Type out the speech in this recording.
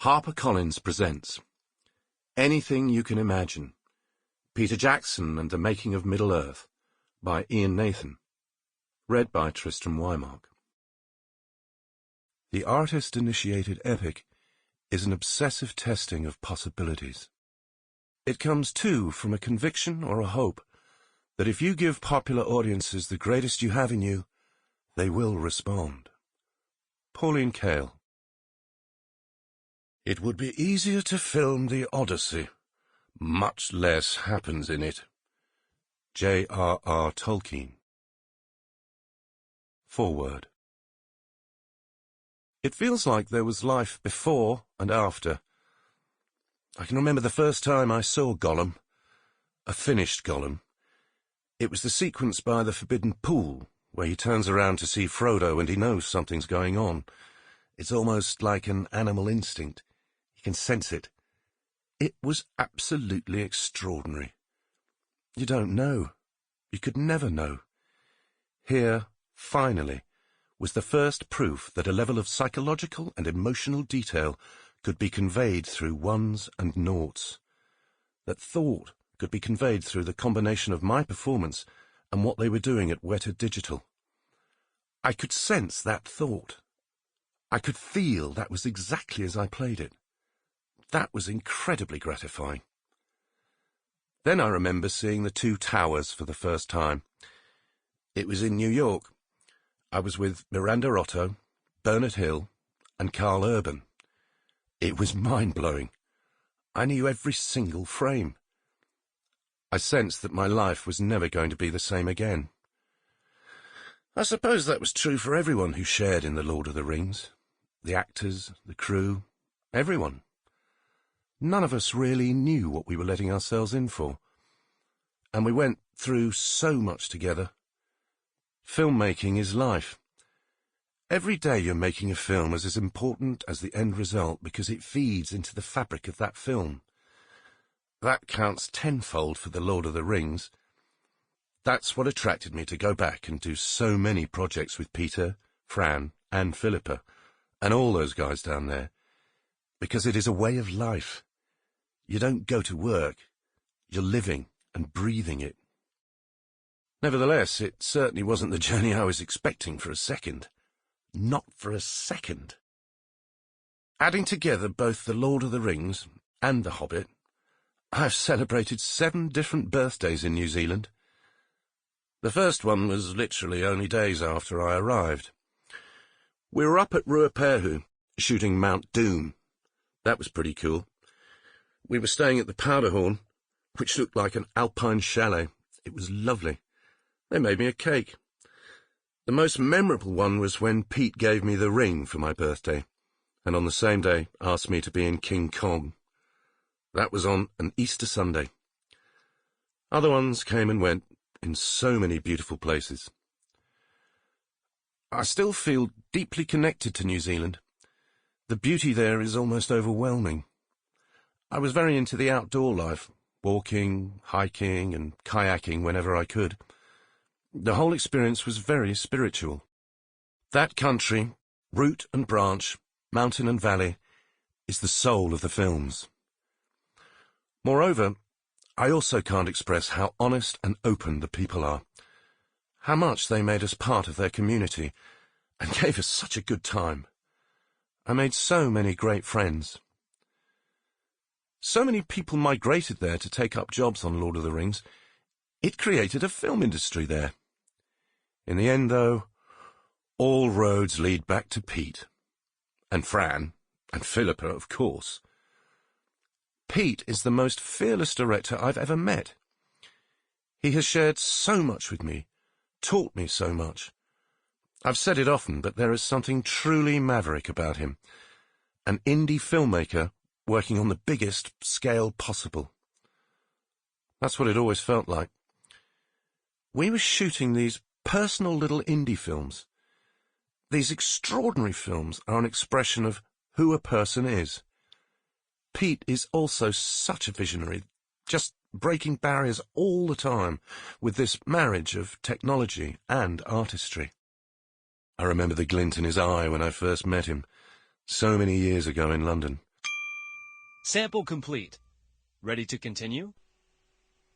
HarperCollins presents Anything You Can Imagine, Peter Jackson and the Making of Middle-earth by Ian Nathan, read by Tristram Wymark. The artist-initiated epic is an obsessive testing of possibilities. It comes, too, from a conviction or a hope that if you give popular audiences the greatest you have in you, they will respond. Pauline Kael. It would be easier to film the Odyssey. Much less happens in it. JRR Tolkien. Foreword. It feels like there was life before and after. I can remember the first time I saw Gollum, a finished Gollum. It was the sequence by the Forbidden Pool, where he turns around to see Frodo and he knows something's going on. It's almost like an animal instinct. You can sense it. It was absolutely extraordinary. You don't know. You could never know. Here, finally, was the first proof that a level of psychological and emotional detail could be conveyed through ones and noughts. That thought could be conveyed through the combination of my performance and what they were doing at Weta Digital. I could sense that thought. I could feel that was exactly as I played it. That was incredibly gratifying. Then I remember seeing the Two Towers for the first time. It was in New York. I was with Miranda Otto, Bernard Hill, and Carl Urban. It was mind-blowing. I knew every single frame. I sensed that my life was never going to be the same again. I suppose that was true for everyone who shared in The Lord of the Rings. The actors, the crew, everyone. None of us really knew what we were letting ourselves in for. And we went through so much together. Filmmaking is life. Every day you're making a film is as important as the end result because it feeds into the fabric of that film. That counts tenfold for The Lord of the Rings. That's what attracted me to go back and do so many projects with Peter, Fran, and Philippa, and all those guys down there, because it is a way of life. You don't go to work. You're living and breathing it. Nevertheless, it certainly wasn't the journey I was expecting for a second. Not for a second. Adding together both The Lord of the Rings and The Hobbit, I've celebrated 7 different birthdays in New Zealand. The first one was literally only days after I arrived. We were up at Ruapehu, shooting Mount Doom. That was pretty cool. We were staying at the Powderhorn, which looked like an alpine chalet. It was lovely. They made me a cake. The most memorable one was when Pete gave me the ring for my birthday, and on the same day asked me to be in King Kong. That was on an Easter Sunday. Other ones came and went in so many beautiful places. I still feel deeply connected to New Zealand. The beauty there is almost overwhelming. I was very into the outdoor life, walking, hiking, and kayaking whenever I could. The whole experience was very spiritual. That country, root and branch, mountain and valley, is the soul of the films. Moreover, I also can't express how honest and open the people are, how much they made us part of their community, and gave us such a good time. I made so many great friends. So many people migrated there to take up jobs on Lord of the Rings. It created a film industry there. In the end, though, all roads lead back to Pete. And Fran, and Philippa, of course. Pete is the most fearless director I've ever met. He has shared so much with me, taught me so much. I've said it often, but there is something truly maverick about him. An indie filmmaker working on the biggest scale possible. That's what it always felt like. We were shooting these personal little indie films. These extraordinary films are an expression of who a person is. Pete is also such a visionary, just breaking barriers all the time with this marriage of technology and artistry. I remember the glint in his eye when I first met him, so many years ago in London. Sample complete. Ready to continue?